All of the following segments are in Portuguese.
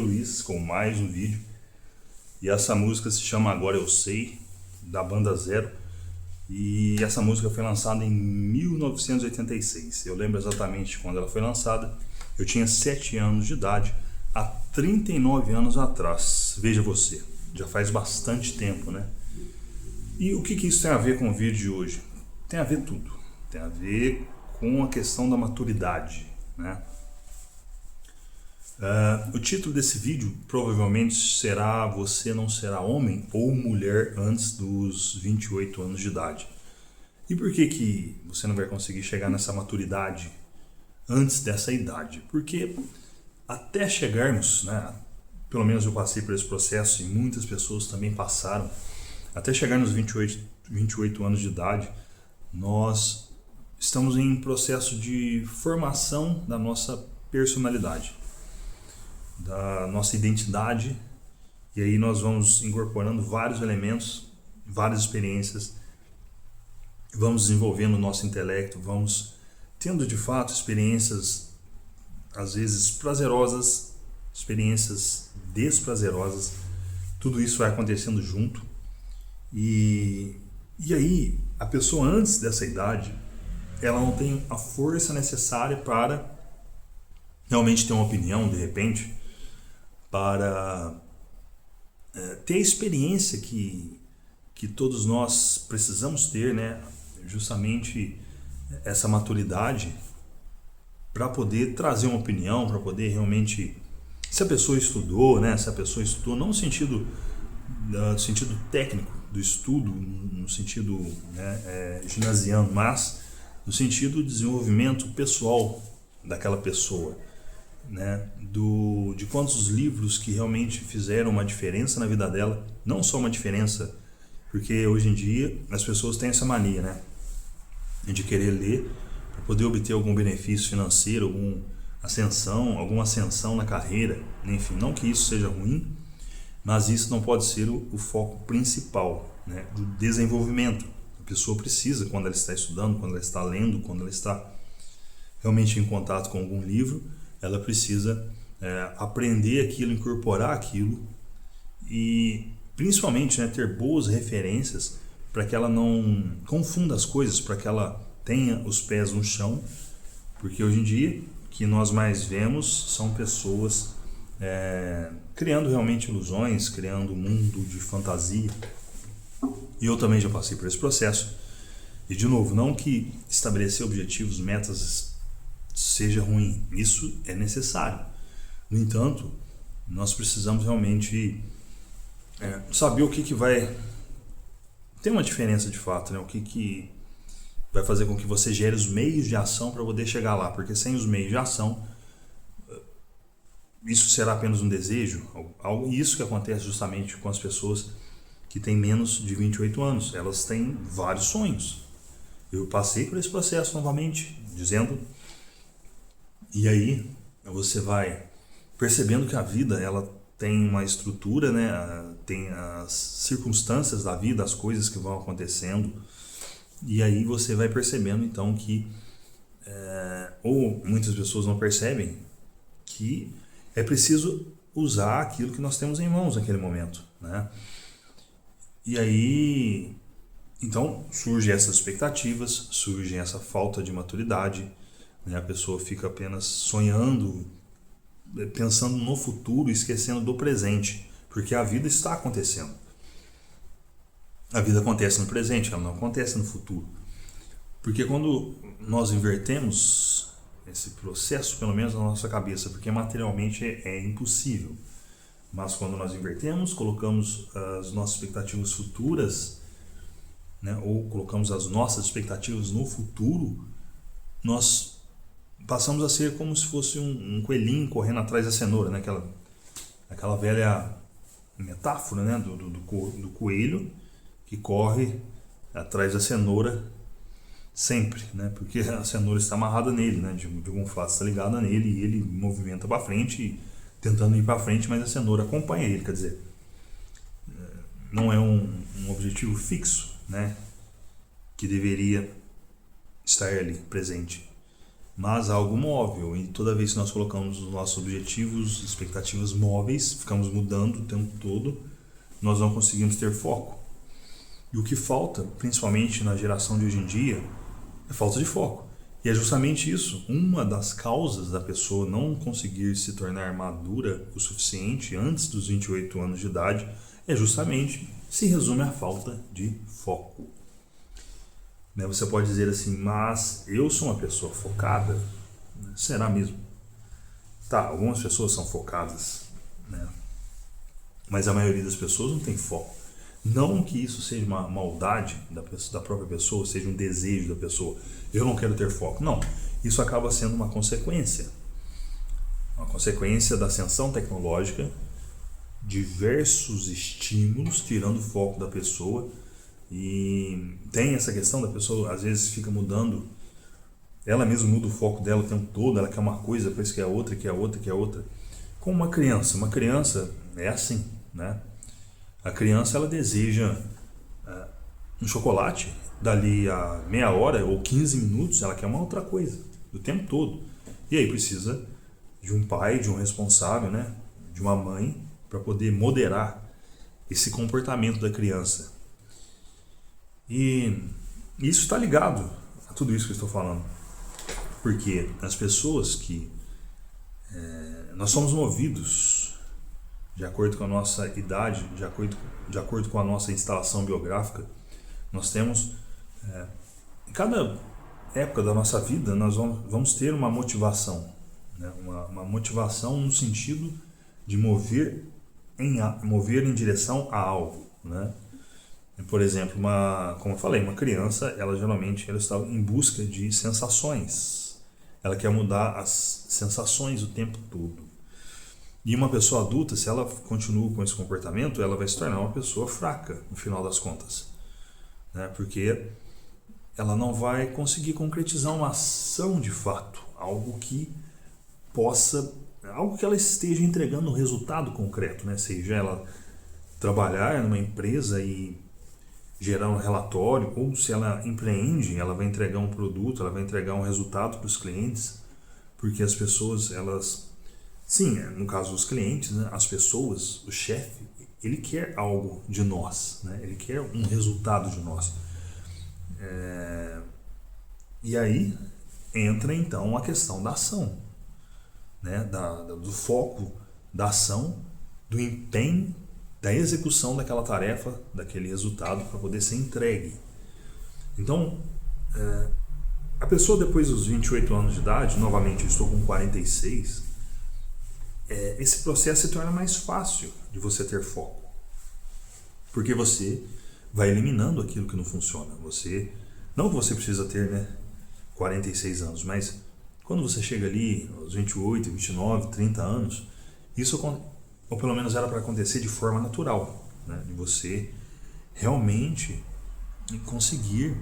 Luiz com mais um vídeo. E essa música se chama Agora Eu Sei, da banda Zero. E essa música foi lançada em 1986. Eu lembro exatamente quando ela foi lançada. Eu tinha 7 anos de idade, há 39 anos atrás. Veja você, já faz bastante tempo, né? E o que isso tem a ver com o vídeo de hoje? Tem a ver tudo. Tem a ver com a questão da maturidade, né? O título desse vídeo provavelmente será Você não será homem ou mulher antes dos 28 anos de idade. E por que você não vai conseguir chegar nessa maturidade antes dessa idade? Porque até chegarmos, né, pelo menos eu passei por esse processo e muitas pessoas também passaram, até chegar nos 28 anos de idade, nós estamos em processo de formação da nossa personalidade, da nossa identidade, e aí nós vamos incorporando vários elementos, várias experiências, vamos desenvolvendo o nosso intelecto, vamos tendo de fato experiências às vezes prazerosas, experiências desprazerosas, tudo isso vai acontecendo junto, e aí a pessoa antes dessa idade, ela não tem a força necessária para realmente ter uma opinião, de repente, para ter a experiência que todos nós precisamos ter, né? Justamente essa maturidade para poder trazer uma opinião, para poder realmente, se a pessoa estudou, né? Se a pessoa estudou, não no sentido técnico do estudo, no sentido, né, ginasiano, mas no sentido do desenvolvimento pessoal daquela pessoa, né, de quantos livros que realmente fizeram uma diferença na vida dela, não só uma diferença, porque hoje em dia as pessoas têm essa mania, né, de querer ler para poder obter algum benefício financeiro, alguma ascensão na carreira, enfim, não que isso seja ruim, mas isso não pode ser o foco principal, né, do desenvolvimento. A pessoa precisa, quando ela está estudando, quando ela está lendo, quando ela está realmente em contato com algum livro, ela precisa aprender aquilo, incorporar aquilo e principalmente, né, ter boas referências para que ela não confunda as coisas, para que ela tenha os pés no chão, porque hoje em dia o que nós mais vemos são pessoas criando realmente ilusões, criando um mundo de fantasia. E eu também já passei por esse processo. E de novo, não que estabelecer objetivos, metas seja ruim, isso é necessário. No entanto, nós precisamos realmente saber o que vai ter uma diferença de fato, né? O que vai fazer com que você gere os meios de ação para poder chegar lá, porque sem os meios de ação, isso será apenas um desejo. Isso que acontece justamente com as pessoas que têm menos de 28 anos, elas têm vários sonhos. Eu passei por esse processo novamente, dizendo. E aí você vai percebendo que a vida, ela tem uma estrutura, né? Tem as circunstâncias da vida, as coisas que vão acontecendo, e aí você vai percebendo então que ou muitas pessoas não percebem que é preciso usar aquilo que nós temos em mãos naquele momento, né? E aí então surgem essas expectativas, surge essa falta de maturidade, né? A pessoa fica apenas sonhando, pensando no futuro, esquecendo do presente, porque a vida está acontecendo. A vida acontece no presente, ela não acontece no futuro. Porque quando nós invertemos esse processo, pelo menos na nossa cabeça, porque materialmente é impossível, mas quando nós invertemos, colocamos as nossas expectativas futuras, né, ou colocamos as nossas expectativas no futuro, nós passamos a ser como se fosse um coelhinho correndo atrás da cenoura, né? Aquela velha metáfora, né? do coelho que corre atrás da cenoura sempre, né? Porque a cenoura está amarrada nele, né? De algum fato está ligada nele e ele movimenta para frente, tentando ir para frente, mas a cenoura acompanha ele, quer dizer, não é um objetivo fixo, né? Que deveria estar ali presente. mas algo móvel. E toda vez que nós colocamos os nossos objetivos, expectativas móveis, ficamos mudando o tempo todo, nós não conseguimos ter foco. E o que falta, principalmente na geração de hoje em dia, é falta de foco. E é justamente isso, uma das causas da pessoa não conseguir se tornar madura o suficiente antes dos 28 anos de idade, se resume à falta de foco. Você pode dizer assim, mas eu sou uma pessoa focada? Será mesmo? Tá, algumas pessoas são focadas, né? Mas a maioria das pessoas não tem foco. Não que isso seja uma maldade da própria pessoa, seja um desejo da pessoa. Eu não quero ter foco. Não, isso acaba sendo uma consequência. Uma consequência da ascensão tecnológica, diversos estímulos tirando o foco da pessoa. E tem essa questão da pessoa, às vezes fica mudando, ela mesma muda o foco dela o tempo todo, ela quer uma coisa, depois quer outra, quer outra, quer outra. Como uma criança é assim, né? A criança, ela deseja um chocolate, dali a meia hora ou 15 minutos, ela quer uma outra coisa, o tempo todo. E aí precisa de um pai, de um responsável, né? De uma mãe, para poder moderar esse comportamento da criança. E isso está ligado a tudo isso que eu estou falando. Porque as pessoas que... nós somos movidos de acordo com a nossa idade, de acordo com a nossa instalação biográfica. Nós temos... em cada época da nossa vida, nós vamos ter uma motivação. Né? Uma motivação no sentido de mover em direção a algo, né? Por exemplo, como eu falei, uma criança, ela geralmente está em busca de sensações. Ela quer mudar as sensações o tempo todo. E uma pessoa adulta, se ela continua com esse comportamento, ela vai se tornar uma pessoa fraca, no final das contas. Né? Porque ela não vai conseguir concretizar uma ação de fato, algo que ela esteja entregando um resultado concreto, né? Seja ela trabalhar numa empresa e gerar um relatório, ou se ela empreende, ela vai entregar um produto, ela vai entregar um resultado para os clientes, porque as pessoas, no caso dos clientes, né, as pessoas, o chefe, ele quer algo de nós, né? Ele quer um resultado de nós. E aí entra então a questão da ação, né? Do foco, da ação, do empenho, da execução daquela tarefa, daquele resultado para poder ser entregue. Então, a pessoa depois dos 28 anos de idade, novamente eu estou com 46, esse processo se torna mais fácil de você ter foco. Porque você vai eliminando aquilo que não funciona. Não que você precisa ter, né, 46 anos, mas quando você chega ali aos 28, 29, 30 anos, isso, ou pelo menos era para acontecer de forma natural, né, de você realmente conseguir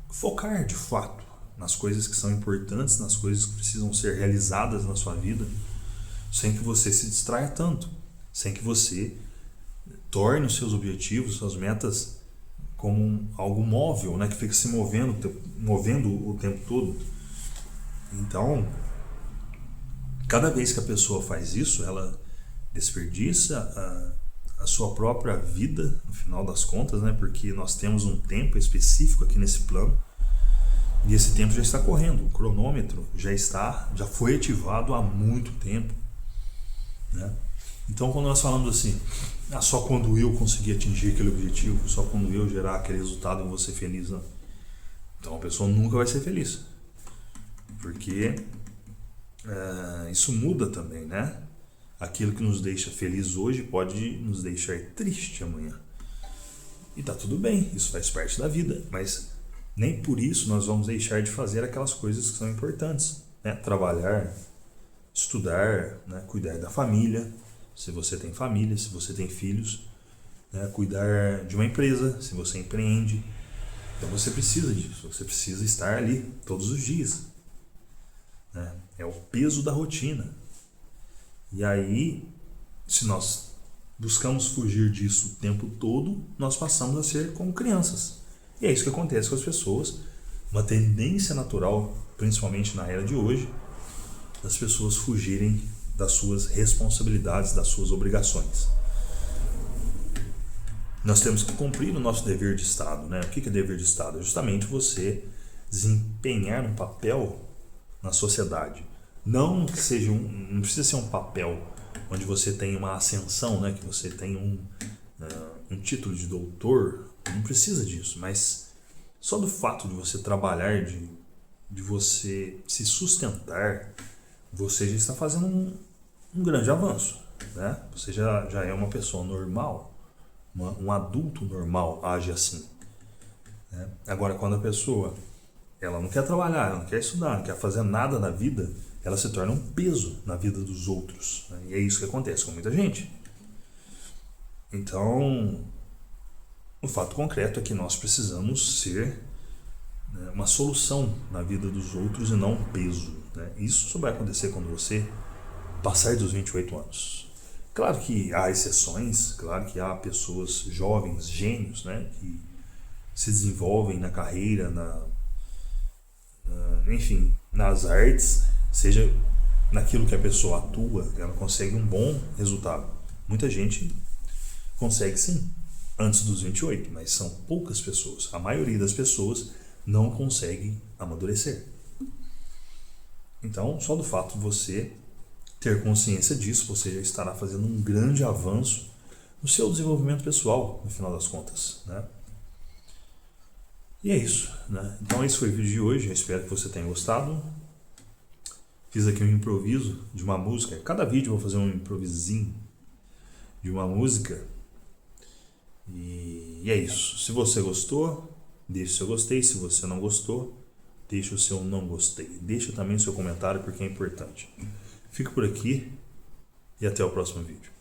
focar de fato nas coisas que são importantes, nas coisas que precisam ser realizadas na sua vida, sem que você se distraia tanto, sem que você torne os seus objetivos, suas metas como algo móvel, né, que fica se movendo o tempo todo. Então, cada vez que a pessoa faz isso, ela desperdiça a sua própria vida, no final das contas, né, porque nós temos um tempo específico aqui nesse plano, e esse tempo já está correndo, o cronômetro já foi ativado há muito tempo, né? Então, quando nós falamos assim, só quando eu conseguir atingir aquele objetivo, só quando eu gerar aquele resultado eu vou ser feliz, não. Então a pessoa nunca vai ser feliz, porque isso muda também, né? Aquilo que nos deixa feliz hoje pode nos deixar triste amanhã, e tá tudo bem, isso faz parte da vida, mas nem por isso nós vamos deixar de fazer aquelas coisas que são importantes, né? Trabalhar, estudar, né? Cuidar da família, se você tem família, se você tem filhos, né? Cuidar de uma empresa, se você empreende. Então você precisa disso, você precisa estar ali todos os dias, né? É o peso da rotina. E aí, se nós buscamos fugir disso o tempo todo, nós passamos a ser como crianças. E é isso que acontece com as pessoas, uma tendência natural principalmente na era de hoje, das pessoas fugirem das suas responsabilidades, das suas obrigações. Nós temos que cumprir o nosso dever de Estado, né? O que é dever de Estado? É justamente você desempenhar um papel na sociedade. Não que seja não precisa ser um papel onde você tem uma ascensão, né? Que você tem um título de doutor, não precisa disso, mas só do fato de você trabalhar, de você se sustentar, você já está fazendo um grande avanço, né? Você já é uma pessoa normal, um adulto normal age assim, né? Agora, quando a pessoa ela não quer trabalhar, ela não quer estudar, não quer fazer nada na vida, ela se torna um peso na vida dos outros, né? E é isso que acontece com muita gente. Então, o fato concreto é que nós precisamos ser, né, uma solução na vida dos outros e não um peso, né? Isso só vai acontecer quando você passar dos 28 anos. Claro que há exceções, claro que há pessoas jovens, gênios, né, que se desenvolvem na carreira, enfim, nas artes, seja naquilo que a pessoa atua, ela consegue um bom resultado. Muita gente consegue sim, antes dos 28, mas são poucas pessoas. A maioria das pessoas não consegue amadurecer. Então, só do fato de você ter consciência disso, você já estará fazendo um grande avanço no seu desenvolvimento pessoal, no final das contas, né? E é isso, né? Então esse foi o vídeo de hoje, eu espero que você tenha gostado. Fiz aqui um improviso de uma música, cada vídeo eu vou fazer um improvisinho de uma música. E é isso, se você gostou, deixe o seu gostei, se você não gostou, deixe o seu não gostei. Deixa também o seu comentário porque é importante. Fico por aqui e até o próximo vídeo.